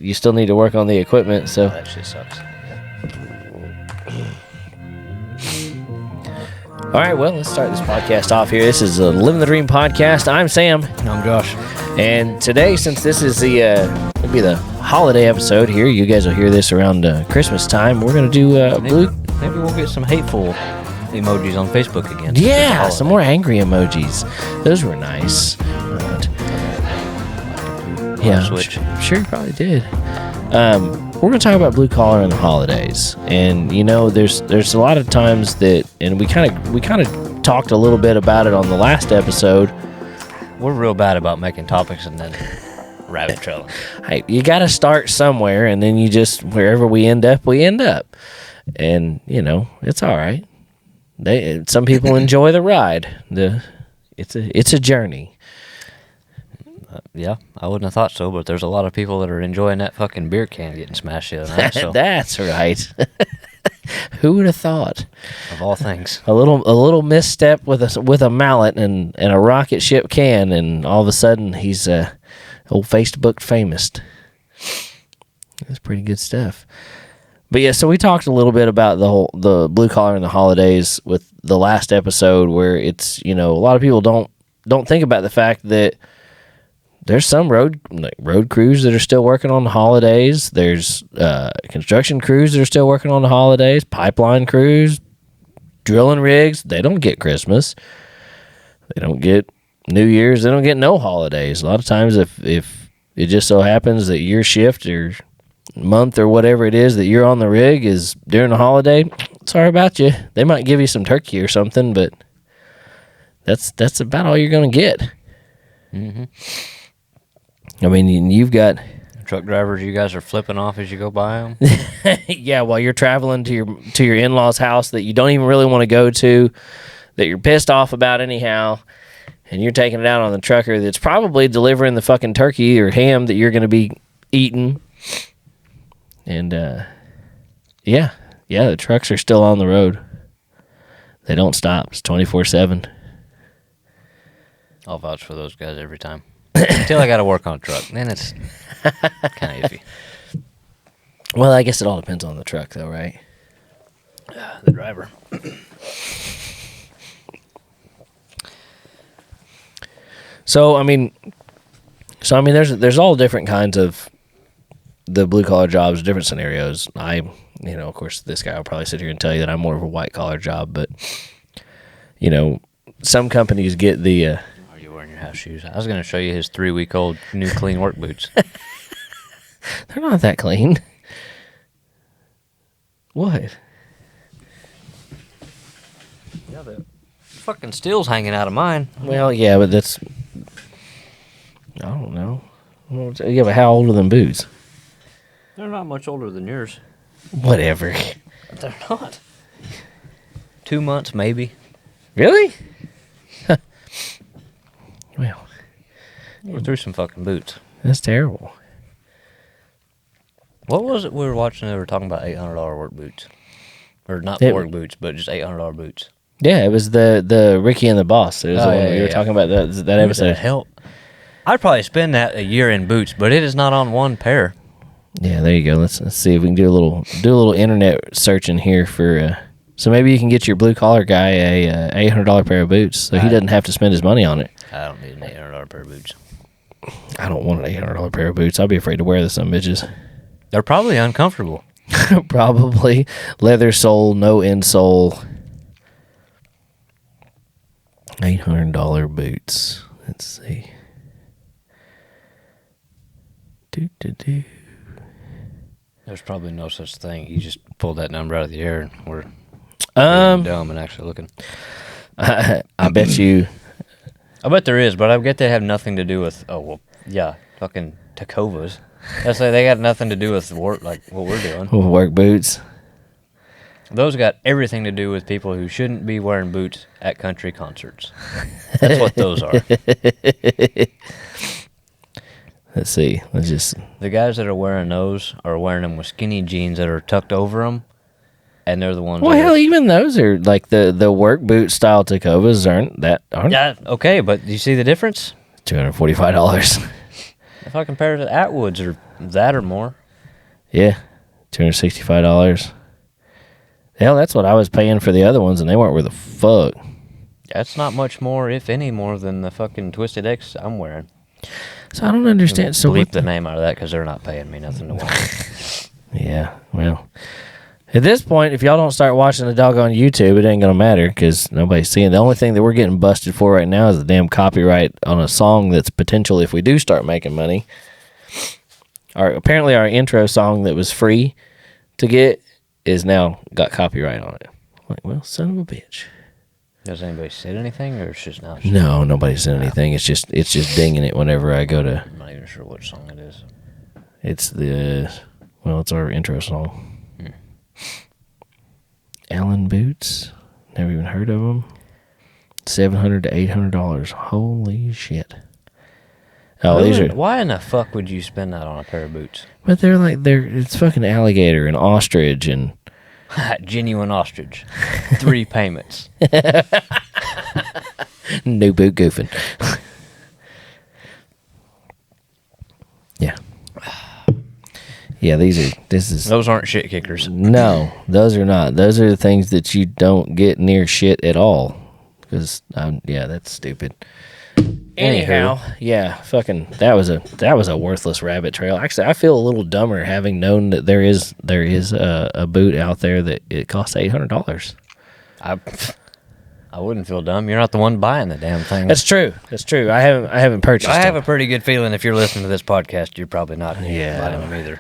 you still need to work on the equipment. So that shit sucks. all right, well, let's start this podcast off here. This is a Living the Dream podcast. I'm Sam. I'm Josh. And today, since this is it'll be the holiday episode here, you guys will hear this around Christmas time. We're gonna do Maybe we'll get some hateful emojis on Facebook again. Yeah, some more angry emojis. Those were nice. Yeah, switch. Sure you probably did. We're going to talk about blue collar and the holidays, and you know, there's a lot of times that, and we kind of talked a little bit about it on the last episode. We're real bad about making topics and then rabbit trailing. Hey, you got to start somewhere, and then you just, wherever we end up, and you know, it's all right. Some people enjoy the ride. It's a journey. Yeah, I wouldn't have thought so, but there's a lot of people that are enjoying that fucking beer can getting smashed the other night. So. That's right. Who would have thought? Of all things, a little misstep with a mallet and a rocket ship can, and all of a sudden he's old Facebook famous. That's pretty good stuff. But yeah, so we talked a little bit about the blue collar and the holidays with the last episode, where it's, you know, a lot of people don't think about the fact that there's some road crews that are still working on the holidays. There's construction crews that are still working on the holidays. Pipeline crews, drilling rigs. They don't get Christmas. They don't get New Year's. They don't get no holidays. A lot of times, if it just so happens that your shift or month or whatever it is that you're on the rig is during the holiday, sorry about you. They might give you some turkey or something, but that's about all you're going to get. Mm-hmm. I mean, you've got truck drivers. You guys are flipping off as you go by them. Yeah, while you're traveling to your in-laws' house that you don't even really want to go to, that you're pissed off about anyhow, and you're taking it out on the trucker that's probably delivering the fucking turkey or ham that you're going to be eating. And yeah, the trucks are still on the road. They don't stop. It's 24/7. I'll vouch for those guys every time. Until I got to work on a truck. Then it's kind of iffy. Well, I guess it all depends on the truck, though, right? The driver. So I mean, there's all different kinds of the blue collar jobs, different scenarios. Of course, this guy will probably sit here and tell you that I'm more of a white collar job, but you know, some companies get the. House shoes. I was going to show you his 3-week-old new clean work boots. They're not that clean. What? Yeah, the fucking steel's hanging out of mine. Well, yeah, but that's, I don't know. Yeah, but how old are them boots? They're not much older than yours. Whatever. They're not. 2 months, maybe. Really? Well, we're through some fucking boots. That's terrible. What was it we were watching? They were talking about $800 work boots, or not work boots, but just $800 boots. Yeah, it was the Ricky and the Boss. It was we were talking about that episode. Hell, I'd probably spend that a year in boots, but it is not on one pair. Yeah, there you go. Let's see if we can do a little internet searching here for. So maybe you can get your blue collar guy a $800 pair of boots, so he doesn't have to spend his money on it. I don't need an $800 pair of boots. I don't want an $800 pair of boots. I'll be afraid to wear this some bitches. They're probably uncomfortable. Probably leather sole, no insole. $800 boots. Let's see. There's probably no such thing. You just pulled that number out of the air, and we're dumb and actually looking. I bet you. I bet there is, but I bet they have nothing to do with. Oh well, yeah, fucking Tacovas. That's like they got nothing to do with work like what we're doing. Work boots. Those got everything to do with people who shouldn't be wearing boots at country concerts. That's what those are. Let's see. Let's just. The guys that are wearing those are wearing them with skinny jeans that are tucked over them, and they're the ones. Well, hell, even those are like the work boot style Tacovas aren't. Yeah, okay, but do you see the difference? $245. If I compare it to Atwoods or That or more. Yeah, $265. Hell, that's what I was paying for the other ones, and they weren't worth a fuck. That's not much more, if any more, than the fucking Twisted X I'm wearing. So I don't understand. So bleep the name out of that because they're not paying me nothing to wear. Yeah, well, at this point, if y'all don't start watching the dog on YouTube, it ain't gonna matter because nobody's seeing. The only thing that we're getting busted for right now is the damn copyright on a song that's potential if we do start making money. Apparently our intro song that was free to get is now got copyright on it. Like, well, son of a bitch. Has anybody said anything, or it's just now? No, nobody said anything. It's just dinging it whenever I go to. I'm not even sure what song it is. It's it's our intro song. Allen Boots. Never even heard of them. $700 to $800. Holy shit. Oh, Why in the fuck would you spend that on a pair of boots? But it's fucking alligator and ostrich and genuine ostrich. 3 payments. No boot goofing. Yeah. Yeah, those aren't shit kickers. No, those are not. Those are the things that you don't get near shit at all. Because that's stupid. Anyhow, yeah, fucking that was a worthless rabbit trail. Actually, I feel a little dumber having known that there is a boot out there that it costs $800. I wouldn't feel dumb. You're not the one buying the damn thing. That's true. I haven't purchased. I have them. a pretty good feeling if you're listening to this podcast, you're probably not buying Yeah. them either.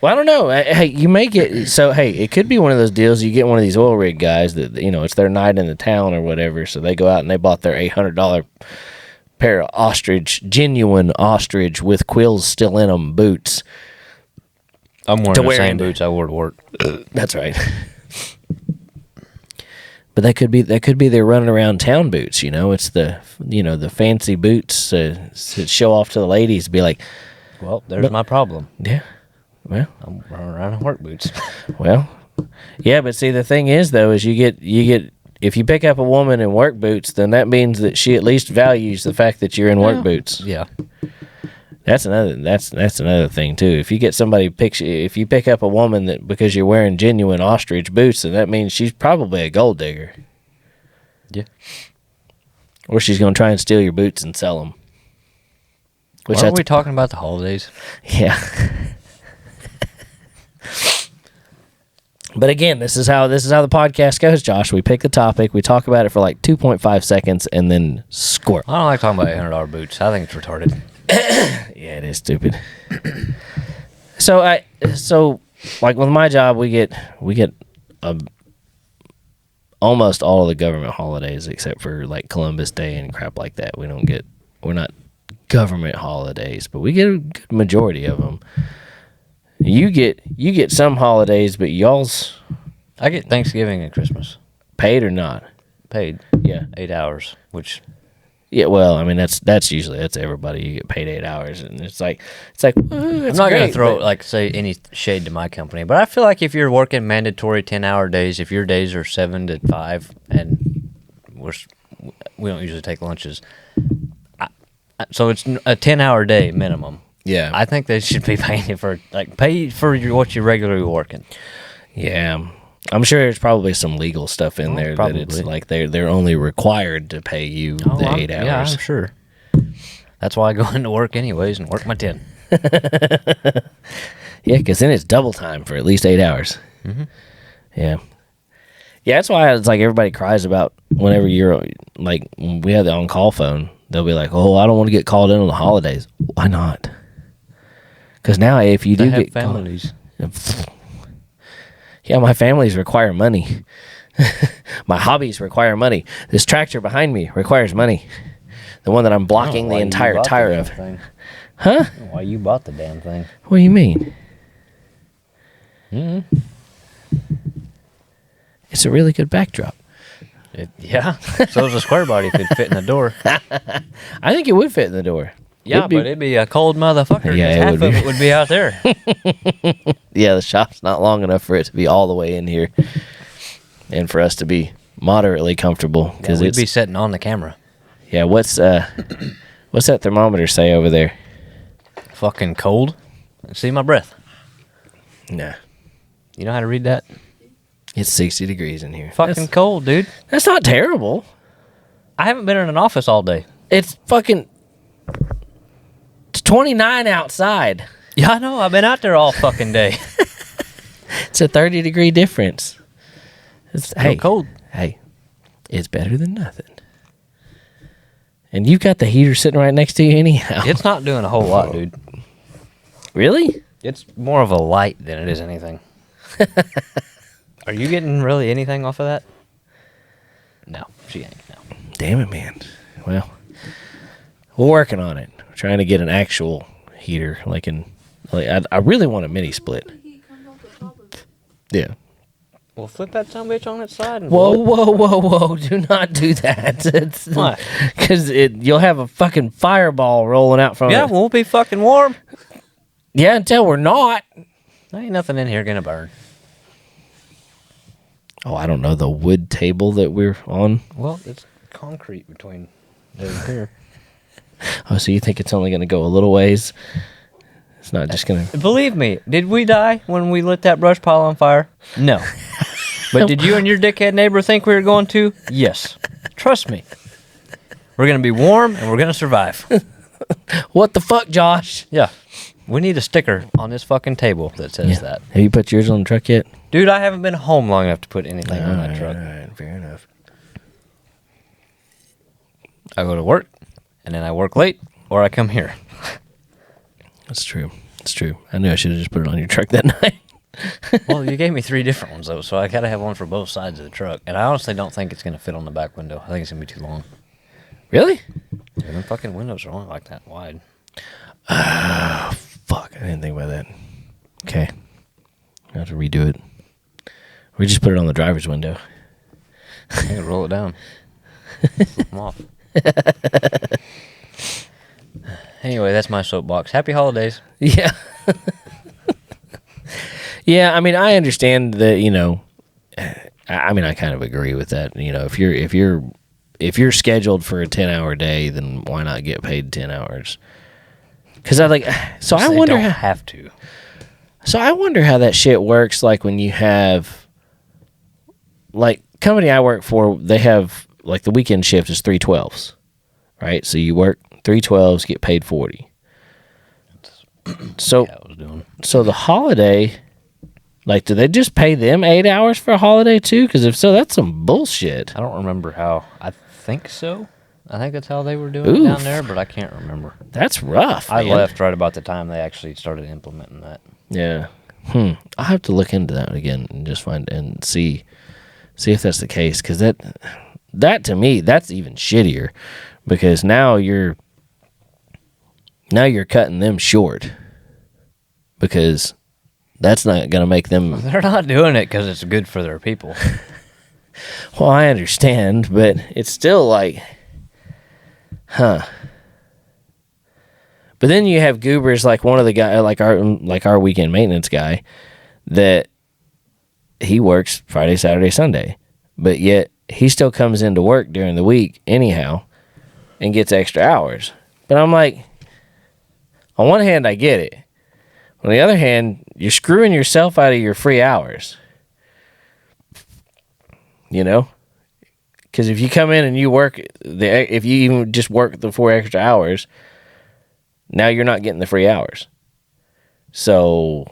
Well, I don't know. Hey, you may get so. Hey, it could be one of those deals. You get one of these oil rig guys that it's their night in the town or whatever. So they go out and they bought their $800 pair of genuine ostrich with quills still in them boots. I'm wearing the same boots I wore to work. That's right. But that could be their running around town boots. It's the fancy boots to show off to the ladies. Be like, well, there's my problem. Yeah. Well, I'm running around in work boots. Well, yeah, but see, the thing is, though, is you get if you pick up a woman in work boots, then that means that she at least values the fact that you're in work boots. Yeah, that's another thing too. If you get if you pick up a woman that because you're wearing genuine ostrich boots, then that means she's probably a gold digger. Yeah, or she's gonna try and steal your boots and sell them. Aren't we talking about the holidays? Yeah. But again, this is how the podcast goes, Josh. We pick the topic, we talk about it for like 2.5 seconds, and then squirt. I don't like talking about $800 boots. I think it's retarded. Yeah, it is stupid. So like with my job, we get almost all of the government holidays except for like Columbus Day and crap like that. We're not government holidays, but we get a good majority of them. You get some holidays, but y'all's I get Thanksgiving and Christmas. Paid or not? Paid. Yeah. 8 hours, which yeah, well, I mean that's usually everybody. You get paid 8 hours, and it's like I'm not gonna throw say any shade to my company, but I feel like if you're working mandatory 10-hour days, if your days are 7 to 5, and we don't usually take lunches, so it's a 10-hour day minimum. Yeah, I think they should be paying you for what you're regularly working. Yeah. I'm sure there's probably some legal stuff in there probably. That it's like they're only required to pay you the 8 hours. Yeah, I'm sure. That's why I go into work anyways and work my 10. Yeah, because then it's double time for at least 8 hours. Mm-hmm. Yeah. Yeah, that's why it's like everybody cries about whenever you're like when we have the on-call phone. They'll be like, "Oh, I don't want to get called in on the holidays." Why not? Because now if you do get families. Yeah, my families require money. My hobbies require money. This tractor behind me requires money. The one that I'm blocking the entire tire of. Huh? Why you bought the damn thing? What do you mean? Mm-hmm. It's a really good backdrop. Yeah. So is a square body if it'd fit in the door. I think it would fit in the door. Yeah, but it'd be a cold motherfucker. Yeah, half of it would be out there. Yeah, the shop's not long enough for it to be all the way in here, and for us to be moderately comfortable because we'd be sitting on the camera. Yeah, what's that thermometer say over there? Fucking cold. and see my breath. Nah. You know how to read that? It's 60 degrees in here. Fucking cold, dude. That's not terrible. I haven't been in an office all day. It's 29 outside. Yeah, I know. I've been out there all fucking day. It's a 30-degree difference. It's cold. Hey, it's better than nothing. And you've got the heater sitting right next to you anyhow. It's not doing a whole lot, dude. Really? It's more of a light than it is anything. Are you getting really anything off of that? No, she ain't. No. Damn it, man. Well, we're working on it. We're trying to get an actual heater. I really want a mini split. Yeah. Well, flip that sumbitch on its side. And Whoa. Do not do that. Why? Because you'll have a fucking fireball rolling out from it. Yeah, it won't be fucking warm. Yeah, until we're not. There ain't nothing in here gonna burn. Oh, I don't know. The wood table that we're on. Well, it's concrete between there and here. Oh, so you think it's only going to go a little ways? It's not just going to... Believe me, did we die when we lit that brush pile on fire? No. But did you and your dickhead neighbor think we were going to? Yes. Trust me. We're going to be warm and we're going to survive. What the fuck, Josh? Yeah. We need a sticker on this fucking table that says that. Have you put yours on the truck yet? Dude, I haven't been home long enough to put anything on that truck. All right, fair enough. I go to work, and then I work late, or I come here. That's true. It's true. I knew I should have just put it on your truck that night. Well, you gave me 3 different ones, though, so I got to have one for both sides of the truck. And I honestly don't think it's going to fit on the back window. I think it's going to be too long. Really? Yeah, them fucking windows are only like that wide. Fuck. I didn't think about that. Okay. I have to redo it. We just put it on the driver's window. I can roll it down. I'm off. Anyway, that's my soapbox. Happy holidays. Yeah. Yeah, I mean, I understand that, I kind of agree with that. If you're scheduled for a 10-hour day, then why not get paid 10 hours? Cuz I wonder don't have to. So I wonder how that shit works, like when you have, like, company I work for, they have, like, the weekend shift is 3/12s, right? So you work 3/12s, get paid 40. So the holiday, like, do they just pay them 8 hours for a holiday too? Because if so, that's some bullshit. I don't remember how. I think so. I think that's how they were doing it down there, but I can't remember. That's rough, I man. left right about the time they actually started implementing that. Yeah. I'll have to look into that again and just find and see if that's the case, because that to me, that's even shittier, because now you're cutting them short, because that's not going to make them... They're not doing it because it's good for their people. Well, I understand, but it's still like, But then you have goobers like one of the guys, like our weekend maintenance guy, that he works Friday, Saturday, Sunday, but yet he still comes into work during the week anyhow and gets extra hours. But I'm like, on one hand, I get it. On the other hand, you're screwing yourself out of your free hours. Because if you come in and you work, if you even just work the 4 extra hours, now you're not getting the free hours. So...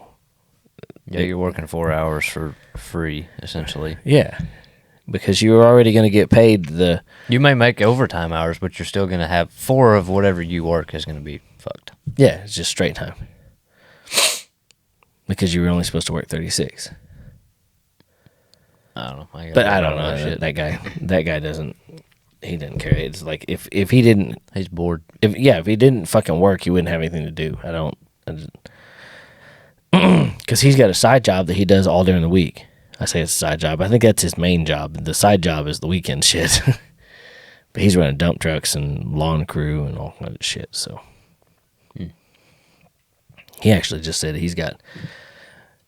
Yeah, you're working 4 hours for free, essentially. Yeah, because you're already going to get paid the... You may make overtime hours, but you're still going to have 4 of whatever you work is going to be fucked. Yeah, it's just straight time. Because you were only supposed to work 36. I don't know. I don't know. Shit. That guy doesn't... He didn't care. It's like, if he didn't... He's bored. If he didn't fucking work, he wouldn't have anything to do. Because he's got a side job that he does all during the week. I say it's a side job. I think that's his main job. The side job is the weekend shit. But he's running dump trucks and lawn crew and all kind of shit. So he actually just said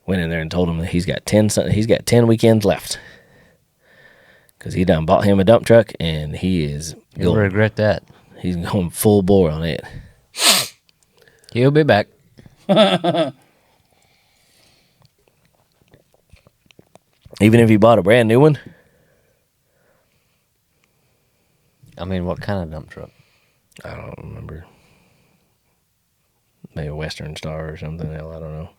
went in there and told him that he's got 10 weekends left. Because he done bought him a dump truck and he is... You'll regret that. He's going full bore on it. He'll be back. Even if you bought a brand new one? I mean, what kind of dump truck? I don't remember. Maybe a Western Star or something. Hell, I don't know.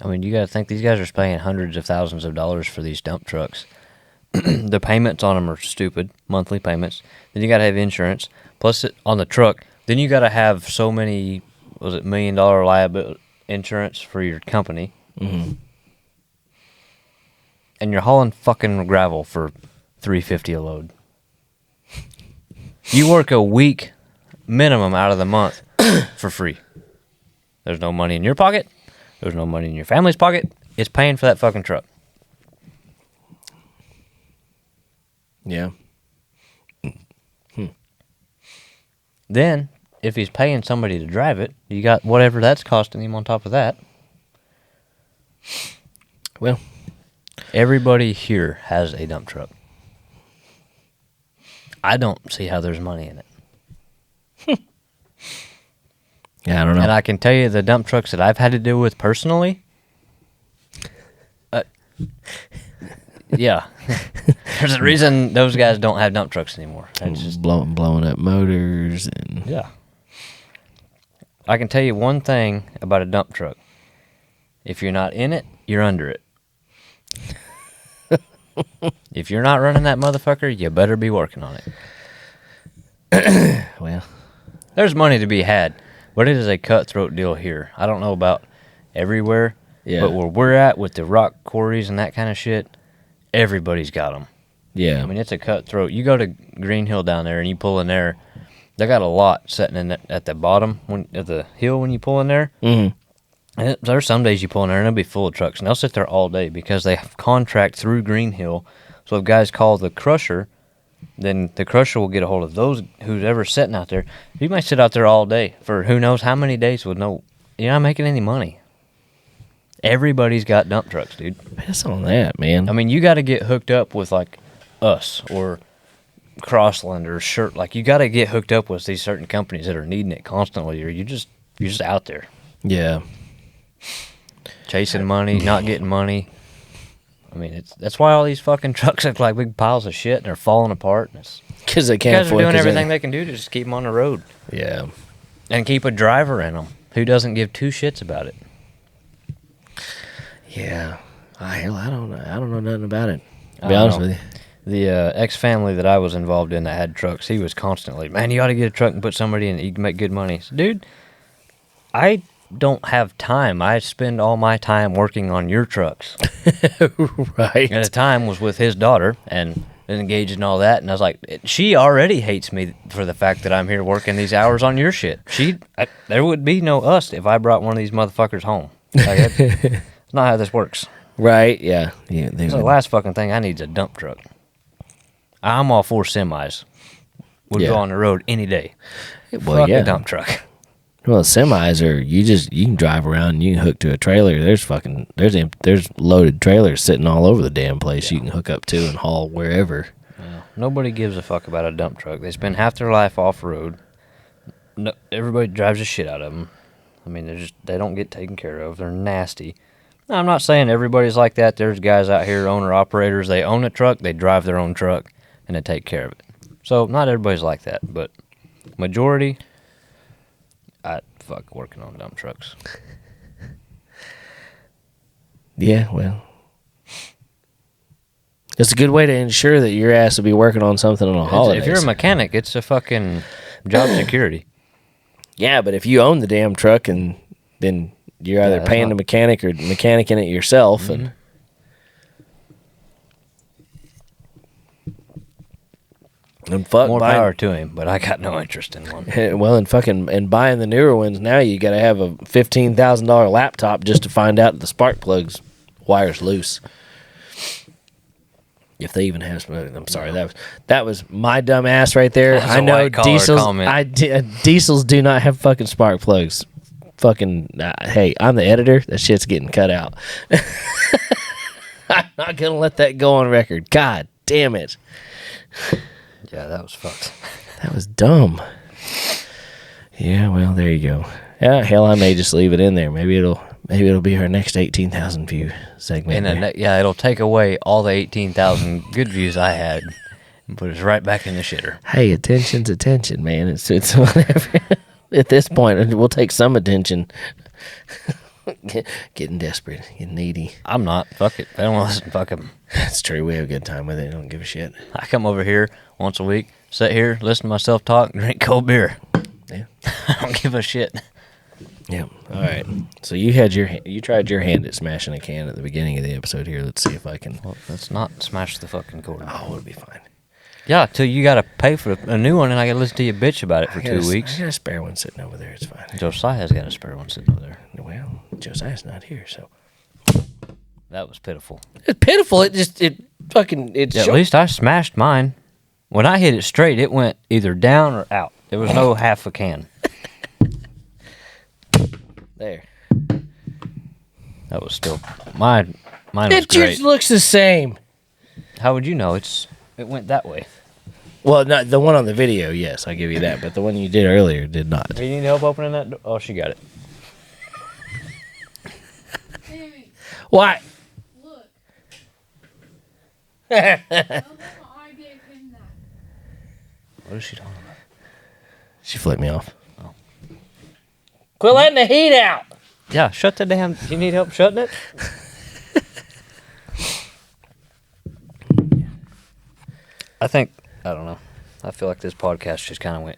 I mean, you got to think these guys are paying hundreds of thousands of dollars for these dump trucks. The payments on them are stupid, monthly payments. Then you got to have insurance. Plus, on the truck, then you got to have so many, was it $1 million liability insurance for your company. Mm-hmm. And you're hauling fucking gravel for $350 a load. You work a week minimum out of the month for free. There's no money in your pocket. There's no money in your family's pocket. It's paying for that fucking truck. Yeah. Then, if he's paying somebody to drive it, you got whatever that's costing him on top of that. Well, everybody here has a dump truck. I don't see how there's money in it. Yeah, I don't know. And I can tell you the dump trucks that I've had to deal with personally. Yeah. There's a reason those guys don't have dump trucks anymore. It's just blowing up motors and... Yeah. I can tell you one thing about a dump truck. If you're not in it, you're under it. If you're not running that motherfucker, you better be working on it. Well, there's money to be had, but it is a cutthroat deal here. I don't know about everywhere, but where we're at with the rock quarries and that kind of shit, everybody's got them. Yeah. I mean, it's a cutthroat. You go to Green Hill down there and you pull in there, they got a lot sitting in at the bottom at the hill when you pull in there. Mm-hmm. And there's some days you pull in there and they'll be full of trucks, and they'll sit there all day because they have contract through Green Hill. So if guys call the crusher, then the crusher will get a hold of those who's ever sitting out there. You might sit out there all day for who knows how many days with you're not making any money. Everybody's got dump trucks, dude. Piss on that, man. I mean, you got to get hooked up with like us or Crossland or Shirt. Like, you got to get hooked up with these certain companies that are needing it constantly, or you're just out there. Yeah. Chasing money, not getting money. I mean, that's why all these fucking trucks look like big piles of shit and they're falling apart. Because they can't afford. Guys are doing everything they can do to just keep them on the road. Yeah. And keep a driver in them who doesn't give two shits about it. Yeah. I don't know. I don't know nothing about it. To be honest with you. The ex-family that I was involved in that had trucks, he was constantly, man, you ought to get a truck and put somebody in it. You can make good money. So, dude, I don't have time. I spend all my time working on your trucks. Right. At the time was with his daughter and engaged in all that, and I was like, she already hates me for the fact that I'm here working these hours on your shit. There would be no us if I brought one of these motherfuckers home. Like, that's not how this works. Right, yeah. Yeah. The last fucking thing I need is a dump truck. I'm all for semis. Would go on the road any day. Well, Fuck a dump truck. Well, semis are you can drive around and you can hook to a trailer. There's loaded trailers sitting all over the damn place. You can hook up to and haul wherever. Yeah. Nobody gives a fuck about a dump truck. They spend half their life off road. No, everybody drives the shit out of them. I mean, they don't get taken care of. They're nasty. Now, I'm not saying everybody's like that. There's guys out here, owner-operators, they own a truck, they drive their own truck, and they take care of it. So, not everybody's like that, but majority, I fuck working on dump trucks. Yeah, well, it's a good way to ensure that your ass will be working on something on a holiday. If you're a mechanic, it's a fucking job security. Yeah, but if you own the damn truck, and then you're either paying the mechanic or mechanicing it yourself, mm-hmm. and fuck more power to him, but I got no interest in one. Well, and buying the newer ones now, you got to have a $15,000 laptop just to find out that the spark plug's wire's loose. If they even have some, I'm sorry, that was my dumb ass right there. I know diesels do not have fucking spark plugs. Fucking hey, I'm the editor. That shit's getting cut out. I'm not gonna let that go on record. God damn it. Yeah, that was fucked. That was dumb. Yeah, well, there you go. Yeah, hell, I may just leave it in there. Maybe it'll be our next 18,000 view segment. And it'll take away all the 18,000 good views I had and put us right back in the shitter. Hey, attention's attention, man. It's whatever. At this point, we'll take some attention. Getting desperate, getting needy. I'm not. Fuck it. They don't want to listen. Fuck them. That's true. We have a good time with it. Don't give a shit. I come over here once a week, sit here, listen to myself talk, drink cold beer. Yeah. I don't give a shit. Yeah. All right. So you tried your hand at smashing a can at the beginning of the episode here. Let's see if I can. Well, let's not smash the fucking cord. Oh, it'll be fine. Yeah, till you got to pay for a new one, and I got to listen to you bitch about it for 2 weeks. I got a spare one sitting over there. It's fine. Josiah's got a spare one sitting over there. Well, Josiah's not here, so. That was pitiful. It's pitiful. At least I smashed mine. When I hit it straight, it went either down or out. There was no half a can. There. That was still mine. Was it great. just looks the same. How would you know? It went that way. Well, not the one on the video. Yes, I give you that. But the one you did earlier did not. Do you need help opening that door? Oh, she got it. Sammy, Why? look. I gave him that. What is she talking about? She flipped me off. Oh. Quit letting the heat out. Yeah, shut the damn. You need help shutting it? I don't know. I feel like this podcast just kind of went.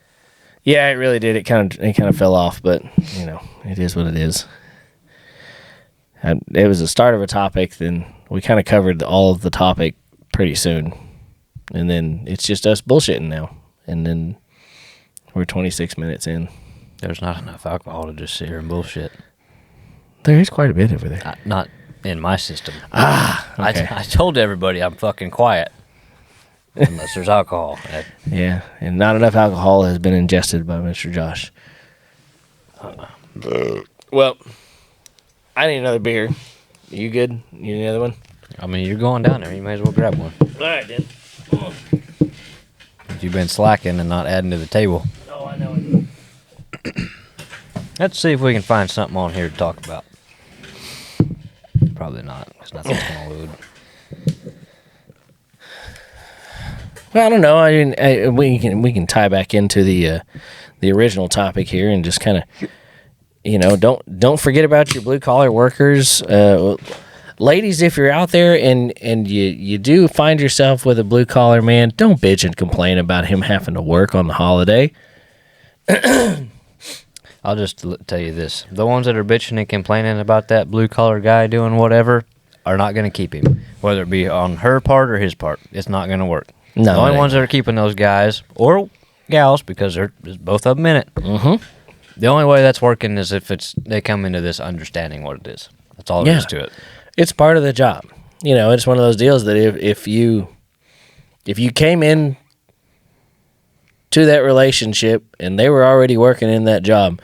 Yeah, it really did. It kind of fell off, but it is what it is. And it was the start of a topic, then we kind of covered all of the topic pretty soon, and then it's just us bullshitting now, and then we're 26 minutes in. There's not enough alcohol to just sit here and bullshit. There is quite a bit over there. Not in my system. Okay. I told everybody I'm fucking quiet. Unless there's alcohol. Yeah, and not enough alcohol has been ingested by Mr. Josh. Well, I need another beer. You good? You need another one? I mean, you're going down there. You may as well grab one. All right, then. You've been slacking and not adding to the table. Oh, I know it. Let's see if we can find something on here to talk about. Probably not, because nothing's going to load. Well, I don't know. I mean, we can tie back into the original topic here and just kind of, don't forget about your blue collar workers, ladies. If you're out there and you do find yourself with a blue collar man, don't bitch and complain about him having to work on the holiday. I'll just tell you this: the ones that are bitching and complaining about that blue collar guy doing whatever are not going to keep him, whether it be on her part or his part. It's not going to work. No, the only ones that are keeping those guys or gals, because there's both of them in it. Mm-hmm. The only way that's working is if they come into this understanding what it is. That's all there is to it. It's part of the job. It's one of those deals that if you came in to that relationship and they were already working in that job,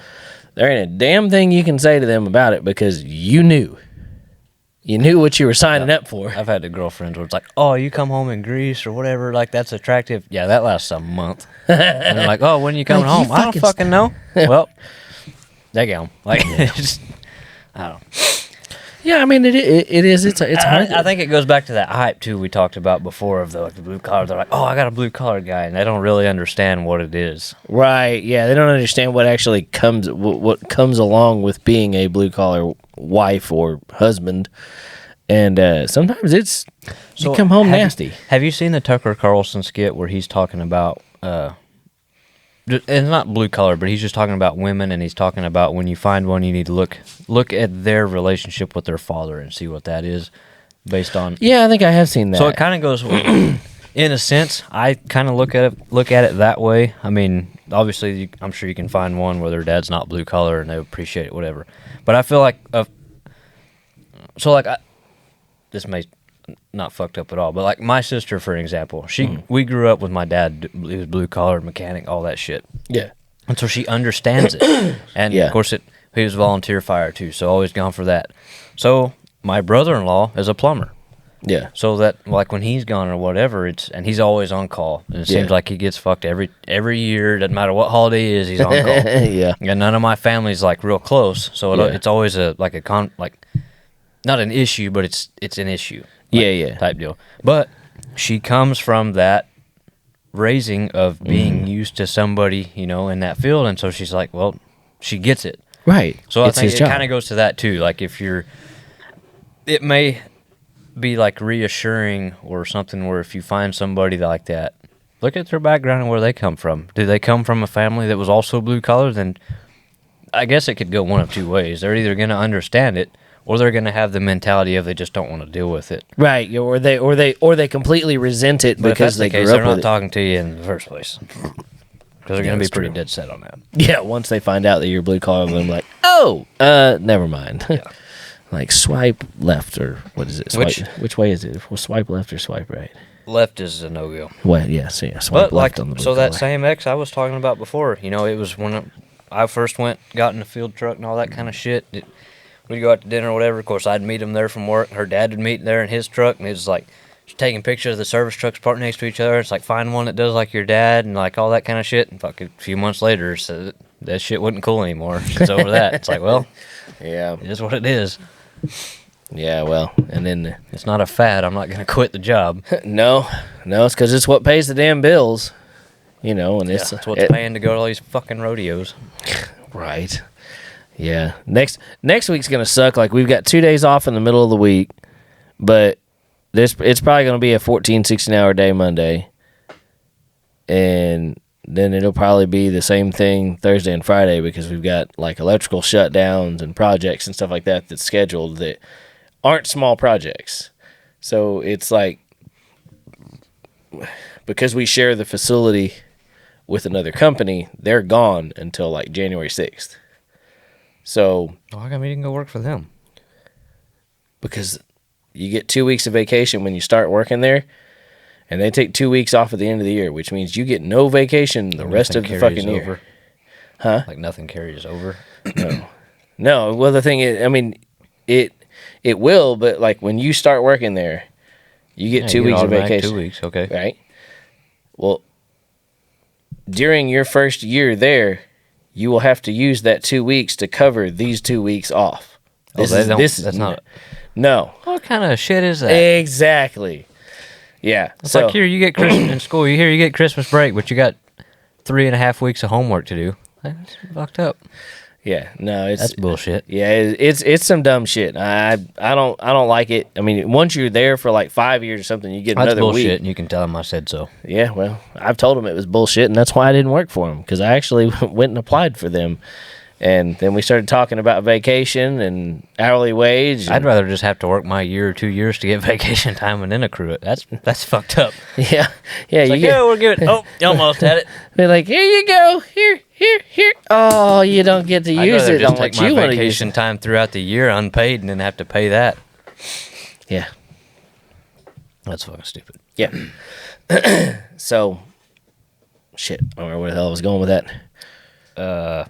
there ain't a damn thing you can say to them about it because you knew. You knew what you were signing up for. I've had the girlfriends where it's like, oh, you come home in grease or whatever, like that's attractive. Yeah, that lasts a month. And they're like, oh, when are you coming home? I don't fucking know. Well, they go. Like, just, I don't know. Yeah, I mean, it is. It's hard. I think it goes back to that hype, too, we talked about before of the blue collar. They're like, oh, I got a blue collar guy, and they don't really understand what it is. Right, yeah. They don't understand what actually comes along with being a blue collar wife or husband. And sometimes you come home nasty. Have you seen the Tucker Carlson skit where he's talking about, it's not blue collar, but he's just talking about women, and he's talking about when you find one, you need to look at their relationship with their father and see what that is based on. Yeah, I think I have seen that. So it kind of goes, in a sense, I kind of look at it that way. I mean, obviously, I'm sure you can find one where their dad's not blue collar and they appreciate it, whatever. But I feel like, this may not fucked up at all, but like my sister, for example, we grew up with my dad. He was blue collar mechanic, all that shit. Yeah, and so she understands it. And of course, he was volunteer fire too, so always gone for that. So my brother-in-law is a plumber, Yeah. So that like when he's gone or whatever, and he's always on call. And it seems like he gets fucked every year. Doesn't matter what holiday it is, he's on call. Yeah. And none of my family's like real close, so it's always not an issue, but it's an issue. Type deal. But she comes from that raising of being used to somebody, in that field, and so she's like, well, she gets it. Right. So I think it kind of goes to that too. Like it may be like reassuring or something where if you find somebody like that, look at their background and where they come from. Do they come from a family that was also blue collar? Then I guess it could go one of two ways. They're either going to understand it, or they're going to have the mentality of they just don't want to deal with it. Right. Or they completely resent it But because if that's they the case, grew up they're with not it. talking to you in the first place. Because they're going to be pretty dead set on that. Yeah. Once they find out that you're blue collar, they're like, oh, never mind. Yeah. Like swipe left or what is it? Which way is it? Well, swipe left or swipe right? Left is a no-go. Well, yeah, swipe But left on the blue collar. that same ex I was talking about before, it was when I first got in the field truck and all that kind of shit. We'd go out to dinner or whatever. Of course, I'd meet him there from work. Her dad would meet there in his truck, and it was like taking pictures of the service trucks parked next to each other. It's like, find one that does like your dad and like all that kind of shit. And fuck, a few months later, so that shit wasn't cool anymore. It's over that. It's like, well, yeah, it is what it is. Yeah, well, and then It's not a fad. I'm not going to quit the job. no, it's because it's what pays the damn bills, and it's That's what's paying to go to all these fucking rodeos. Right. Yeah. Next week's gonna suck. Like we've got 2 days off in the middle of the week, but it's probably gonna be a 14, 16-hour day Monday, and then it'll probably be the same thing Thursday and Friday because we've got like electrical shutdowns and projects and stuff like that that's scheduled that aren't small projects. So it's like because we share the facility with another company, they're gone until like January 6th. So I got me to go work for them. Because you get 2 weeks of vacation when you start working there, and they take 2 weeks off at the end of the year, which means you get no vacation the rest of the fucking year. Over. Huh? Like nothing carries over. No. Well, the thing is, I mean, it will, but like when you start working there, you get 2 weeks of vacation. 2 weeks, okay. Right? Well, during your first year there, you will have to use that 2 weeks to cover these 2 weeks off. That's not. No. What kind of shit is that? Exactly. Yeah. It's like here you get Christmas in school. You get Christmas break, but you got 3.5 weeks of homework to do. That's fucked up. Yeah. No, That's bullshit. Yeah, it's some dumb shit. I don't like it. I mean, once you're there for like 5 years or something, you get That's another bullshit, week. and you can tell them I said so. Yeah, well, I've told them it was bullshit, and that's why I didn't work for them, because I actually went and applied for them. And then we started talking about vacation and hourly wage. I'd rather just have to work my year or 2 years to get vacation time and then accrue it. That's fucked up. Yeah. It's like, yeah, we're good. Oh, you almost had it. They're like, here you go. Here. Oh, you don't get to I'd use rather it just on take what my you want to use vacation time throughout the year unpaid and then have to pay that. Yeah. That's fucking stupid. Yeah. So, shit. I don't remember where the hell I was going with that.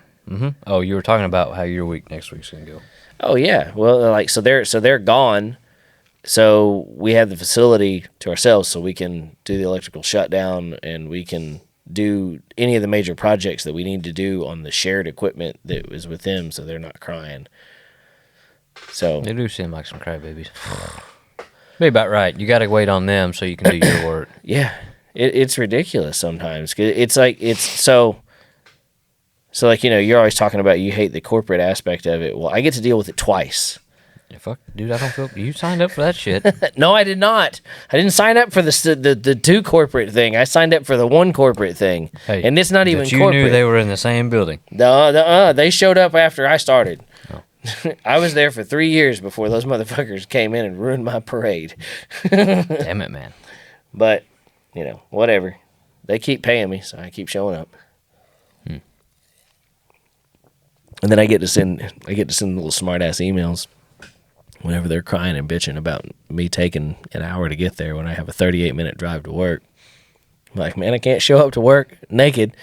Oh, you were talking about how your week next week's gonna go. Oh yeah. Well, like so they're gone. So we have the facility to ourselves, so we can do the electrical shutdown, and we can do any of the major projects that we need to do on the shared equipment that was with them, so they're not crying. So They do seem like some crybabies. Be about right. You got to wait on them so you can do your work. yeah, it's ridiculous sometimes. 'Cause it's like so like, you're always talking about you hate the corporate aspect of it. Well, I get to deal with it twice. Yeah, fuck, dude, I don't feel you signed up for that shit. No, I did not. I didn't sign up for the two corporate thing. I signed up for the one corporate thing, Hey, and it's not even but you corporate. knew they were in the same building. They showed up after I started. Oh. I was there for 3 years before those motherfuckers came in and ruined my parade. Damn it, man. But whatever. They keep paying me, so I keep showing up. And then I get to send little smart ass emails whenever they're crying and bitching about me taking an hour to get there when I have a 38-minute drive to work. I'm like, man, I can't show up to work naked,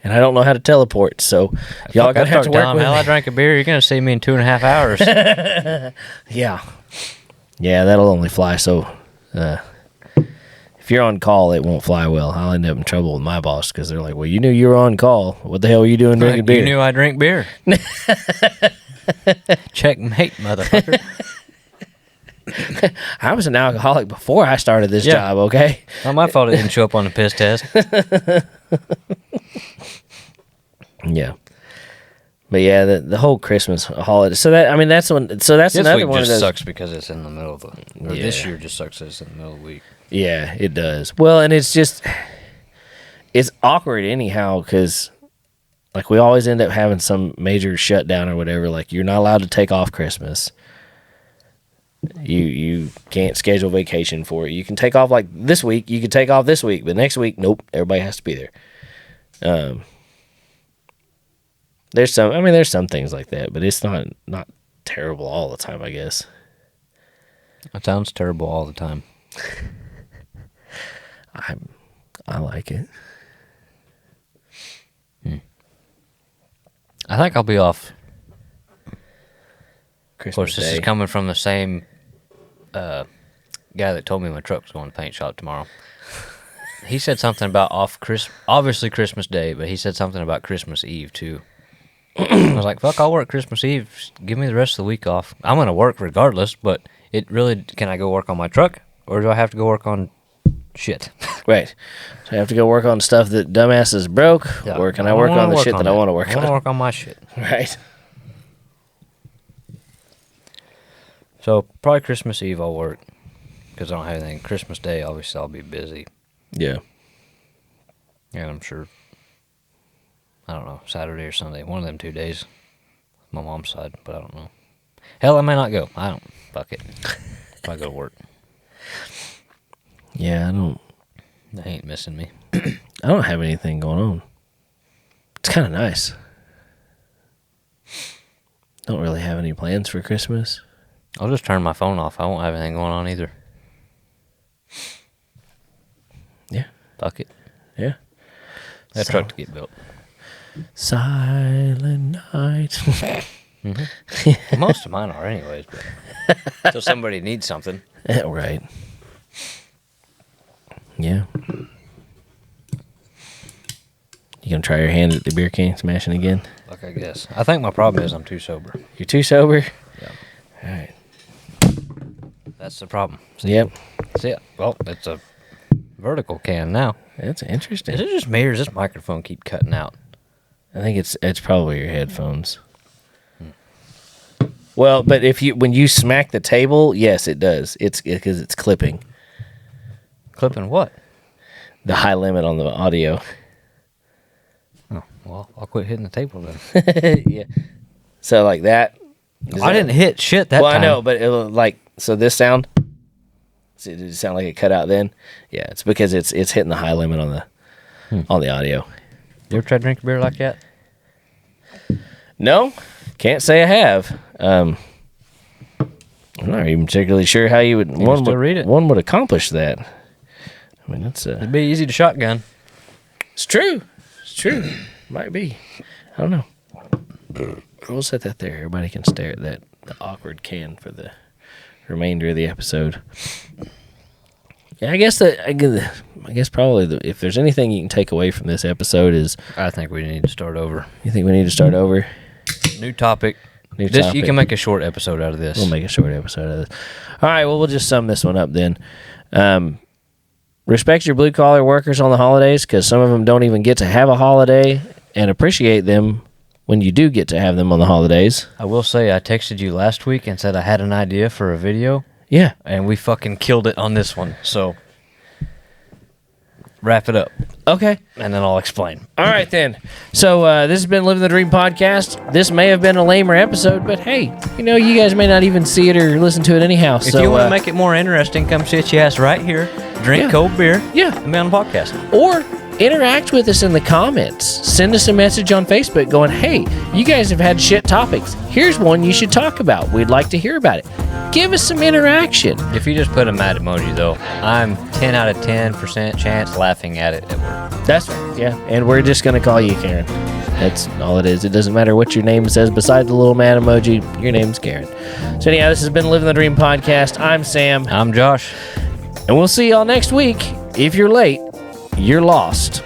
and I don't know how to teleport. So y'all gonna have to work with me. I drank a beer. You're gonna see me in 2.5 hours. Yeah, that'll only fly so If you're on call, it won't fly well. I'll end up in trouble with my boss because they're like, well, you knew you were on call. What the hell were you doing drinking beer? You knew I drink beer. Checkmate, motherfucker. I was an alcoholic before I started this job, okay? Not my fault it didn't show up on the piss test. Yeah. But yeah, the whole Christmas holiday. So that, I mean, that's one. So that's This another week one of just those. sucks because it's in the middle of the. Or this Yeah. year just sucks because it's in the middle of the week. Yeah, it does. Well, and it's just, it's awkward anyhow because, like, we always end up having some major shutdown or whatever. Like, you're not allowed to take off Christmas. You can't schedule vacation for it. You can take off like this week. You can take off this week, but next week, nope. Everybody has to be there. There's some things like that, but it's not terrible all the time, I guess. It sounds terrible all the time. I like it. I think I'll be off. Of Christmas course, this Day. is coming from the same guy that told me my truck was going to paint shop tomorrow. He said something about obviously Christmas Day, but he said something about Christmas Eve too. I was like, fuck, I'll work Christmas Eve. Just give me the rest of the week off. I'm going to work regardless, but can I go work on my truck, or do I have to go work on shit? Right. So I have to go work on stuff that dumbasses broke, Yeah, or can I work on the shit that I want to work I want to on? work on my shit. Right. So probably Christmas Eve I'll work because I don't have anything. Christmas Day, obviously, I'll be busy. Yeah. And I'm sure, I don't know, Saturday or Sunday, one of them 2 days. My mom's side, but I don't know. Hell, I may not go. I don't. Fuck it. If I go to work, Yeah, they ain't missing me. I don't have anything going on. It's kind of nice. Don't really have any plans for Christmas. I'll just turn my phone off. I won't have anything going on either. Yeah. Fuck it. Yeah. That So- truck to get built. Silent night. Most of mine are anyways, but until somebody needs something. Yeah, right. Yeah. You gonna try your hand at the beer can smashing again? Like, I guess. I think my problem is I'm too sober. You're too sober? Yeah. All right. That's the problem. Yep. See it? Well, it's a vertical can now. That's interesting. Is it just me or does this microphone keep cutting out? I think it's probably your headphones. Well, but when you smack the table, yes, it does. It's because it's clipping Clipping what? the high limit on the audio. Oh, well, I'll quit hitting the table then. Yeah. So like that. I didn't hit shit that well, time. I know, but so this sound. Did it sound like it cut out then? Yeah, it's because it's hitting the high limit on the audio. You ever tried to drink a beer like that? No, can't say I have. I'm not even particularly sure how you would can still read it. one would accomplish that. I mean, It'd be easy to shotgun. it's true. It's true. Might be. I don't know. We'll set that there. Everybody can stare at the awkward can for the remainder of the episode. Yeah, I guess probably if there's anything you can take away from this episode is I think we need to start over. you think we need to start over. New topic. New You topic. can make a short episode out of this. We'll make a short episode of this. All right, well, we'll just sum this one up then. Respect your blue-collar workers on the holidays because some of them don't even get to have a holiday, and appreciate them when you do get to have them on the holidays. I will say I texted you last week and said I had an idea for a video, Yeah. and we fucking killed it on this one. So wrap it up, Okay. and then I'll explain. All right, then. So this has been Living the Dream podcast. This may have been a lamer episode, but hey, you guys may not even see it or listen to it anyhow. If you want to make it more interesting, come sit your ass right here, drink Yeah. cold beer, Yeah. and be on the podcast. Or interact with us in the comments. Send us a message on Facebook going, hey, you guys have had shit topics. Here's one you should talk about. We'd like to hear about it. Give us some interaction. If you just put a mad emoji, though, I'm 10 out of 10% chance laughing at it at work. That's right, yeah. And we're just going to call you Karen. That's all it is. It doesn't matter what your name says beside the little man emoji. Your name's Karen. So anyhow, this has been Living the Dream podcast. I'm Sam. I'm Josh. And we'll see y'all next week. If you're late, you're lost.